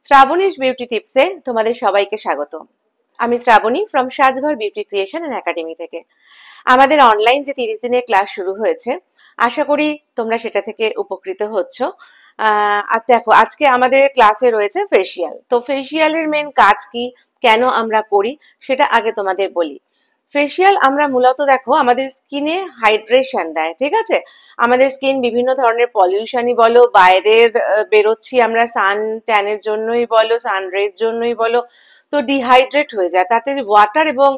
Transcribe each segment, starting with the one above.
শ্রাবণীর beauty টিপসে তোমাদের সবাইকে স্বাগত। আমি Srabani from Sajghar beauty creation and academy থেকে। আমাদের অনলাইন যে 30 দিনের ক্লাস শুরু হয়েছে, আশা করি তোমরা সেটা থেকে উপকৃত হচ্ছ। আর দেখো, আজকে আমাদের ক্লাসে রয়েছে ফেসিয়াল। তো ফেসিয়ালের মেন কাজ কি, কেন আমরা করি, সেটা আগে তোমাদের বলি। ফেসিয়াল আমরা মূলত দেখো আমাদের স্কিনে হাইড্রেশন দেয়, ঠিক আছে। আমাদের স্কিন বিভিন্ন ধরনের পলিউশনই বলো, বাইরের বেরোচ্ছি আমরা সান ট্যানের জন্যই বলো, সানরের জন্যই বলো, তো ডিহাইড্রেট হয়ে যায়, তাতে ওয়াটার এবং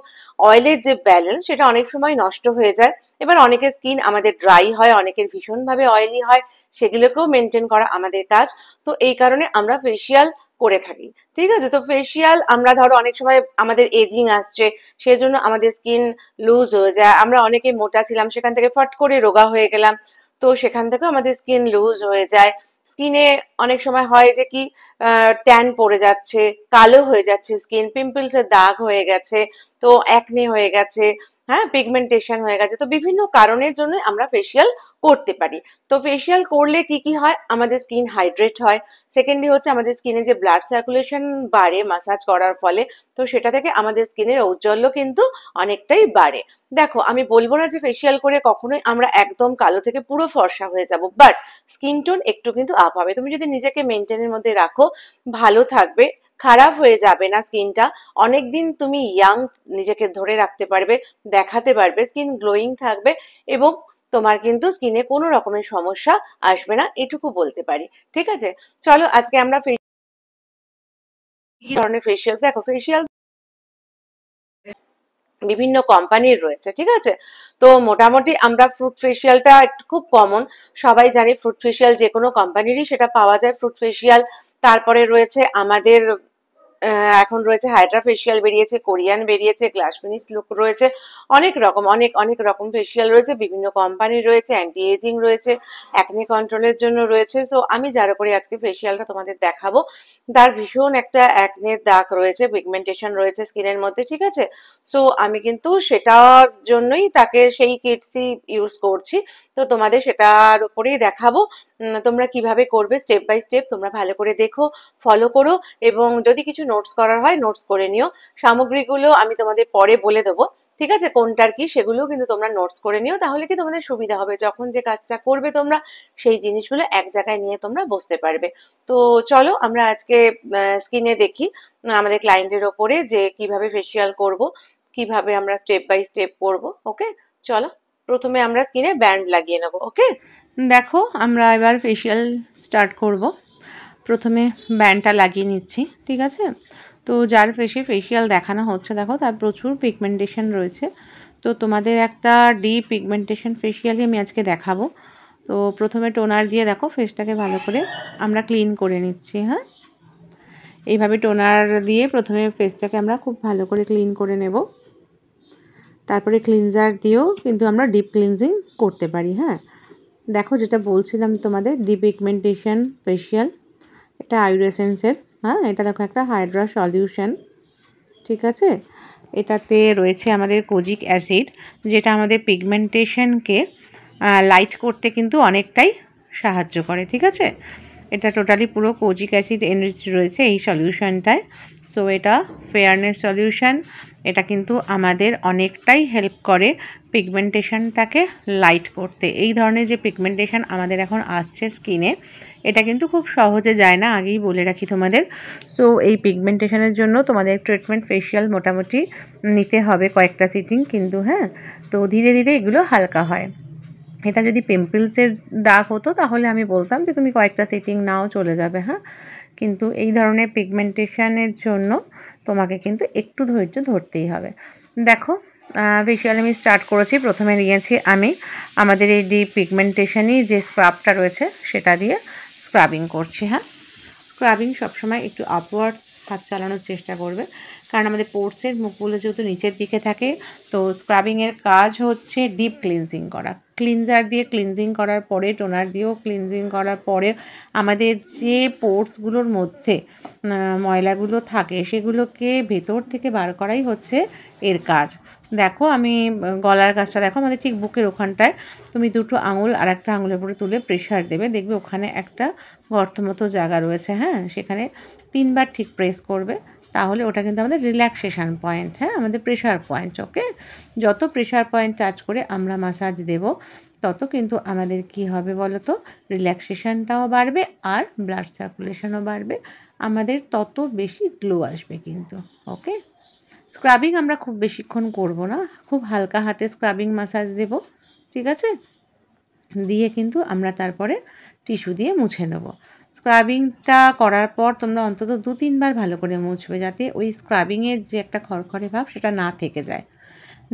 অয়েলের যে ব্যালেন্স সেটা অনেক সময় নষ্ট হয়ে যায়। এবার অনেকের স্কিন আমাদের ড্রাই হয়, অনেকের ভীষণভাবে অয়েলি হয়, সেগুলোকেও মেনটেন করা আমাদের কাজ। তো এই কারণে আমরা ফেসিয়াল করে থাকি, ঠিক আছে। তো ফেসিয়াল আমরা ধরো অনেক সময় আমাদের এজিং আসছে, সেজন্য আমাদের স্কিন লুজ হয়ে যায়। আমরা অনেকে মোটা ছিলাম, সেখান থেকে ফট করে রোগা হয়ে গেলাম, তো সেখান থেকেও আমাদের স্কিন লুজ হয়ে যায়। স্কিনে অনেক সময় হয় যে কি ট্যান পড়ে যাচ্ছে, কালো হয়ে যাচ্ছে স্কিন, পিম্পলস এর দাগ হয়ে গেছে, তো অ্যাকনে হয়ে গেছে, হ্যাঁ, পিগমেন্টেশন হয়ে গেছে। তো বিভিন্ন কারণের জন্য আমরা ফেসিয়াল করতে পারি। তো ফেসিয়াল করলে কি কি হয়, আমাদের স্কিন হাইড্রেট হয়। সেকেন্ডলি হচ্ছে আমাদের স্কিনে যে ব্লাড সার্কুলেশন বাড়ে মাসাজ করার ফলে, তো সেটা থেকে আমাদের স্কিনের ঔজ্জ্বল্য কিন্তু অনেকটাই বাড়ে। দেখো, আমি বলবো না যে ফেসিয়াল করে কখনোই আমরা একদম কালো থেকে পুরো ফর্সা হয়ে যাব, বাট স্কিন টোন একটু কিন্তু আপ হবে। তুমি যদি নিজেকে মেনটেনের মধ্যে রাখো, ভালো থাকবে, খারাপ হয়ে যাবে না স্কিনটা। অনেকদিন তুমি ইয়াং নিজেকে ধরে রাখতে পারবে, দেখাতে পারবে, স্কিন গ্লোয়িং থাকবে, এবং তোমার কিন্তু স্কিনে কোনো রকমের সমস্যা আসবে না, এটুকু বলতে পারি। ঠিক আছে, চলো আজকে আমরা কি ধরনের ফেসিয়াল, দেখো ফেসিয়াল বিভিন্ন কোম্পানির রয়েছে, ঠিক আছে। তো মোটামুটি আমরা ফ্রুট ফেসিয়ালটা একটু খুব কমন, সবাই জানি ফ্রুট ফেসিয়াল যে কোনো কোম্পানিরই সেটা পাওয়া যায়, ফ্রুট ফেসিয়াল। তারপরে রয়েছে আমাদের এখন রয়েছে হাইড্রা ফেসিয়াল বেরিয়েছে, কোরিয়ান বেরিয়েছে, গ্লাস ফিনিশ লুক রয়েছে, অনেক রকম অনেক অনেক রকম ফেসিয়াল রয়েছে, বিভিন্ন কোম্পানির রয়েছে, অ্যান্টি এজিং রয়েছে, অ্যাকনে কন্ট্রোলের জন্য রয়েছে। সো আমি যার উপরে আজকে ফেসিয়ালটা তোমাদের দেখাবো, তার ভীষণ একটা অ্যাকনের দাগ রয়েছে, পিগমেন্টেশন রয়েছে স্কিনের মধ্যে, ঠিক আছে। সো আমি কিন্তু সেটার জন্যই তাকে সেই কিটসই ইউজ করছি, তো তোমাদের সেটার উপরেই দেখাবো। তোমরা কিভাবে করবে স্টেপ বাই স্টেপ তোমরা ভালো করে দেখো, ফলো করো, এবং যদি কিছু নোটস করার হয় নোটস করে নিও। সামগ্রীগুলো আমি তোমাদের পরে বলে দেবো, ঠিক আছে, কোনটার কি, সেগুলো কিন্তু তোমরা নোটস করে নিও, তাহলে কি তোমাদের সুবিধা হবে, যখন যে কাজটা করবে তোমরা সেই জিনিসগুলো এক জায়গায় নিয়ে তোমরা বসতে পারবে। তো চলো আমরা আজকে স্কিনে দেখি আমাদের ক্লায়েন্টের ওপরে যে কিভাবে ফেসিয়াল করব, কিভাবে আমরা স্টেপ বাই স্টেপ করব। ওকে, চলো প্রথমে আমরা স্কিনে ব্যান্ড লাগিয়ে নেব। ওকে, দেখো আমরা এবার ফেসিয়াল স্টার্ট করব। প্রথমে ব্যান্ডটা লাগিয়ে নিচ্ছি, ঠিক আছে। তো যার ফেসে ফেসিয়াল দেখানো হচ্ছে দেখো তার প্রচুর পিগমেন্টেশন রয়েছে, তো তোমাদের একটা ডিপ পিগমেন্টেশন ফেসিয়ালই আমি আজকে দেখাবো। তো প্রথমে টোনার দিয়ে দেখো ফেসটাকে ভালো করে আমরা ক্লিন করে নিচ্ছি। হ্যাঁ, এইভাবে টোনার দিয়ে প্রথমে ফেসটাকে আমরা খুব ভালো করে ক্লিন করে নেব, তারপরে ক্লিনজার দিয়েও কিন্তু আমরা ডিপ ক্লিনজিং করতে পারি। হ্যাঁ, দেখো যেটা বলছিলাম তোমাদের ডিপ পিগমেন্টেশন ফেসিয়াল, এটা আয়ুরেসেন্সের। হ্যাঁ, এটা দেখো একটা হাইড্রা সলিউশন, ঠিক আছে। এটাতে রয়েছে আমাদের কোজিক অ্যাসিড, যেটা আমাদের পিগমেন্টেশনকে লাইট করতে কিন্তু অনেকটাই সাহায্য করে, ঠিক আছে। এটা টোটালি পুরো কোজিক অ্যাসিড এনরিচ রয়েছে এই সলিউশনটায়। সো এটা ফেয়ারনেস সলিউশন, এটা কিন্তু আমাদের অনেকটাই হেল্প করে পিগমেন্টেশনটাকে লাইট করতে। এই ধরনের যে পিগমেন্টেশন আমাদের এখন আসছে স্কিনে, এটা কিন্তু খুব সহজে যায় না, আগেই বলে রাখি তোমাদের। সো এই পিগমেন্টেশনের জন্য তোমাদের ট্রিটমেন্ট ফেসিয়াল মোটামুটি নিতে হবে কয়েকটা সিটিং কিন্তু। হ্যাঁ, তো ধীরে ধীরে এগুলো হালকা হয়। এটা যদি পিম্পলসের দাগ হতো তাহলে আমি বলতাম যে তুমি কয়েকটা সিটিং নাও চলে যাবে। হ্যাঁ, কিন্তু এই ধরনের পিগমেন্টেশনের জন্য তোমাকে কিন্তু একটু ধৈর্য ধরতেই হবে। দেখো ফেসিয়াল আমি স্টার্ট করেছি, প্রথমে নিয়েছি আমি আমাদের এই ডিপ পিগমেন্টেশনই যে স্ক্রাবটা রয়েছে সেটা দিয়ে স্ক্রাবিং করছি। হ্যাঁ, স্ক্রাবিং সবসময় একটু আপওয়ার্ডস হাত চালানোর চেষ্টা করবে, কারণ আমাদের পোর্সের মুখগুলো যেহেতু নিচের দিকে থাকে, তো স্ক্রাবিংয়ের কাজ হচ্ছে ডিপ ক্লিনজিং করা। ক্লিনজার দিয়ে ক্লিনজিং করার পরে, টোনার দিয়েও ক্লিনজিং করার পরে আমাদের যে পোর্সগুলোর মধ্যে ময়লাগুলো থাকে সেগুলোকে ভেতর থেকে বার করাই হচ্ছে এর কাজ। দেখো আমি গলার কাজটা দেখো, আমাদের ঠিক বুকের ওখানটায় তুমি দুটো আঙুল আর একটা আঙুলের উপরে তুলে প্রেশার দেবে, দেখবে ওখানে একটা গর্ত মতো জায়গা রয়েছে। হ্যাঁ, সেখানে 3বার ঠিক প্রেস করবে, তাহলে ওটা কিন্তু আমাদের রিল্যাক্সেশন পয়েন্ট, হ্যাঁ, আমাদের প্রেশার পয়েন্ট। ওকে, যত প্রেশার পয়েন্ট টাচ করে আমরা মাসাজ দেব, তত কিন্তু আমাদের কি হবে বলো তো, রিল্যাক্সেশনটাও বাড়বে আর ব্লাড সার্কুলেশনও বাড়বে, আমাদের তত বেশি গ্লো আসবে কিন্তু। ওকে, স্ক্রাবিং আমরা খুব বেশিক্ষণ করব না, খুব হালকা হাতে স্ক্রাবিং মাসাজ দেব, ঠিক আছে, দিয়ে কিন্তু আমরা তারপরে টিস্যু দিয়ে মুছে নেব। স্ক্রাবিংটা করার পর তোমরা অন্তত 2-3বার ভালো করে মুছবে, যাতে ওই স্ক্রাবিংয়ের যে একটা খড়খড়ে ভাব সেটা না থেকে যায়।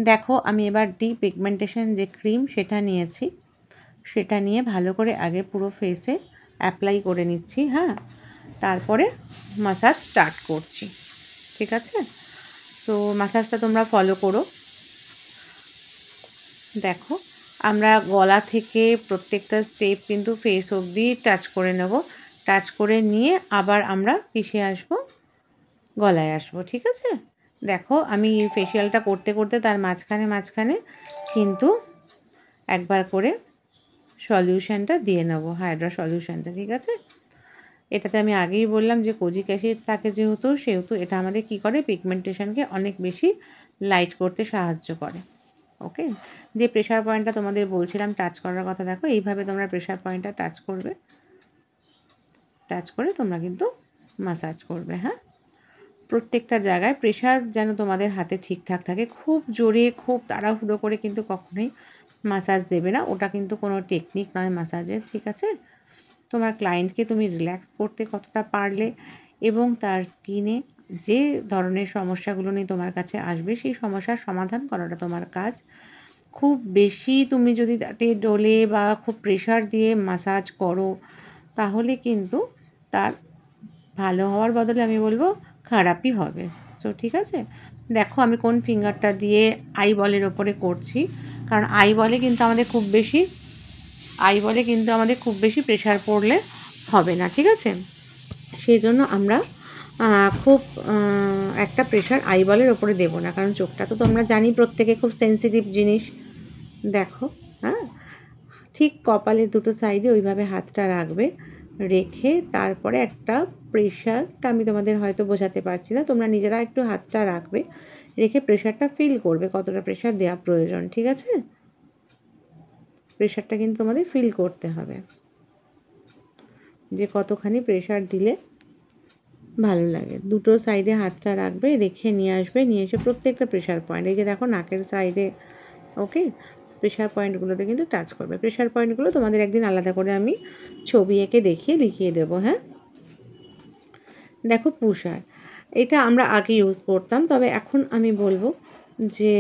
দেখো আমি এবার ডিপিগমেন্টেশন যে ক্রিম সেটা নিয়েছি, সেটা নিয়ে ভালো করে আগে পুরো ফেসে অ্যাপ্লাই করে নিচ্ছি, হ্যাঁ, তারপরে মাসাজ স্টার্ট করছি, ঠিক আছে। তো মাসাজটা তোমরা ফলো করো। দেখো আমরা গলা থেকে প্রত্যেকটা স্টেপ কিন্তু ফেস অবধি টাচ করে নেব, টাচ করে নিয়ে আবার আমরা কিসে আসবো, গলায় আসবো, ঠিক আছে। দেখো আমি ফেসিয়ালটা করতে করতে তার মাঝখানে মাঝখানে কিন্তু একবার করে সলিউশনটা দিয়ে নেবো, হাইড্রা সলিউশনটা, ঠিক আছে। এটাতে আমি আগেই বললাম যে কোজিক অ্যাসিড থাকে যেহেতু, সেহেতু এটা আমাদের কি করে, পিগমেন্টেশনকে অনেক বেশি লাইট করতে সাহায্য করে। ওকে, যে প্রেশার পয়েন্টটা তোমাদের বলছিলাম টাচ করার কথা, দেখো এইভাবে তোমরা প্রেশার পয়েন্টটা টাচ করবে, টাচ করে তোমরা কিন্তু মাসাজ করবে, হ্যাঁ। প্রত্যেকটা জায়গায় প্রেশার যেন তোমাদের হাতে ঠিকঠাক থাকে, খুব জোরে খুব তাড়াহুড়ো করে কিন্তু কখনোই মাসাজ দেবে না, ওটা কিন্তু কোনো টেকনিক নয় মাসাজের, ঠিক আছে। তোমার ক্লায়েন্টকে তুমি রিল্যাক্স করতে কতটা পারলে এবং তার স্কিনে যে ধরনের সমস্যাগুলো নিয়ে তোমার কাছে আসবে সেই সমস্যার সমাধান করাটা তোমার কাজ। খুব বেশি তুমি যদি তাতে ডলে বা খুব প্রেশার দিয়ে মাসাজ করো, তাহলে কিন্তু তার ভালো হওয়ার বদলে আমি বলবো খারাপই হবে। সো ঠিক আছে, দেখো আমি কোন ফিঙ্গারটা দিয়ে আইবলের ওপরে করছি, কারণ আইবলে কিন্তু আমাদের খুব বেশি প্রেশার পড়লে হবে না, ঠিক আছে। সেই জন্য আমরা খুব একটা প্রেশার আইবলের ওপরে দেবো না, কারণ চোখটা তো তোমরা জানি প্রত্যেকে খুব সেন্সিটিভ জিনিস। দেখো, হ্যাঁ, ঠিক কপালের দুটো সাইডে ওইভাবে হাতটা রাখবে, রেখে তারপরে একটা প্রেশারটা আমি তোমাদের হয়তো বোঝাতে পারছি না, তোমরা নিজেরা একটু হাতটা রাখবে, রেখে প্রেশারটা ফিল করবে কতটা প্রেশার দেওয়া প্রয়োজন, ঠিক আছে। প্রেশারটা কিন্তু তোমাদের ফিল করতে হবে যে কতখানি প্রেশার দিলে ভালো লাগে। দুটো সাইডে হাতটা রাখবে, রেখে নিয়ে আসবে, নিয়ে এসে প্রত্যেকটা প্রেশার পয়েন্ট, এই যে দেখো নাকের সাইডে, ওকে, প্রেশার পয়েন্টগুলোতে কিন্তু টাচ করবে। প্রেশার পয়েন্টগুলো তোমাদের একদিন আলাদা করে আমি ছবি এঁকে দেখিয়ে লিখিয়ে দেবো, হ্যাঁ। দেখো পুষার, এটা আমরা আগে ইউজ করতাম, তবে এখন আমি বলবো যে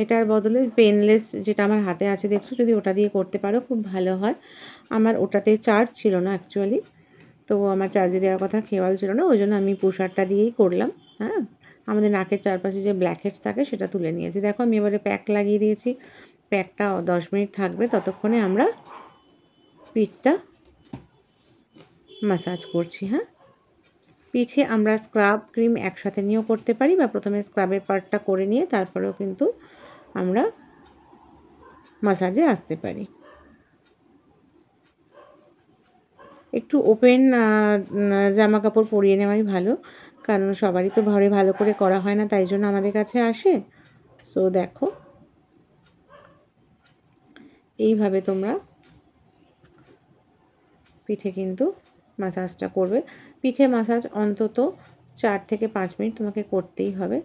এটার বদলে পেনলেস যেটা আমার হাতে আছে দেখছো, যদি ওটা দিয়ে করতে পারো খুব ভালো হয়। আমার ওটাতে চার্জ ছিল না অ্যাকচুয়ালি, তো আমার চার্জে দেওয়ার কথা খেয়াল ছিল না, ওই জন্য আমি পুষারটা দিয়েই করলাম, হ্যাঁ। আমাদের নাকের চারপাশে যে ব্ল্যাক হেডস থাকে সেটা তুলে নিয়েছি। দেখো আমি এবারে প্যাক লাগিয়ে দিয়েছি, প্যাকটা 10 মিনিট থাকবে, ততক্ষণে আমরা পিঠটা মাসাজ করছি, হ্যাঁ। পিঠে আমরা স্ক্রাব ক্রিম একসাথে নিয়েও করতে পারি, বা প্রথমে স্ক্রাবের পার্টটা করে নিয়ে তারপরেও কিন্তু আমরা মাসাজে আসতে পারি। একটু ওপেন জামা কাপড় পরিয়ে নেওয়াই ভালো, কারণ সবারই তো ঘরে ভালো করে করা হয় না, তাই জন্য আমাদের কাছে আসে। সো দেখো এইভাবে তোমরা পিঠে কিন্তু মাসাজটা করবে। পিঠে মাসাজ অন্তত 4 থেকে 5 মিনিট তোমাকে করতেই হবে।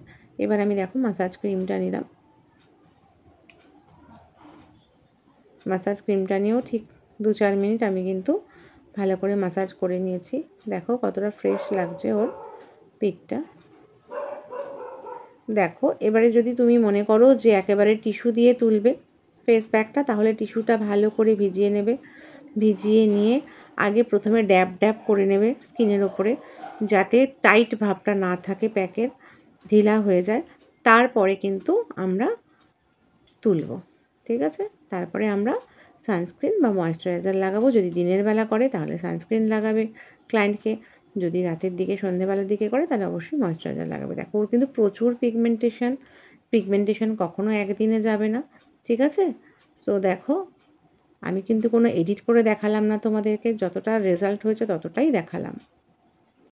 এবার আমি দেখো মাসাজ ক্রিমটা নিলাম, মাসাজ ক্রিমটা নিয়েও ঠিক 2-4 মিনিট আমি কিন্তু ভালো করে মাসাজ করে নিয়েছি। দেখো কতটা ফ্রেশ লাগছে ওর পিঠটা। দেখো এবারে যদি তুমি মনে করো যে একেবারে টিস্যু দিয়ে তুলবে ফেস প্যাকটা, তাহলে টিস্যুটা ভালো করে ভিজিয়ে নেবে, ভিজিয়ে নিয়ে আগে প্রথমে ড্যাব ড্যাব করে নেবে স্কিনের ওপরে, যাতে টাইট ভাবটা না থাকে প্যাকের, ঢিলা হয়ে যায়। তারপরে কিন্তু আমরা তুলব, ঠিক আছে। তারপরে আমরা সানস্ক্রিন বা ময়েশ্চারাইজার লাগাবো, যদি দিনের বেলা করে তাহলে সানস্ক্রিন লাগাবে ক্লায়েন্টকে, যদি রাতের দিকে সন্ধ্যেবেলার দিকে করে তাহলে অবশ্যই ময়েশ্চারাইজার লাগাবে। দেখো ওর কিন্তু প্রচুর পিগমেন্টেশন কখনো একদিনে যাবে না, ঠিক আছে। সো দেখো আমি কিন্তু কোনো এডিট করে দেখালাম না তোমাদেরকে, যতটা রেজাল্ট হয়েছে ততটাই দেখালাম।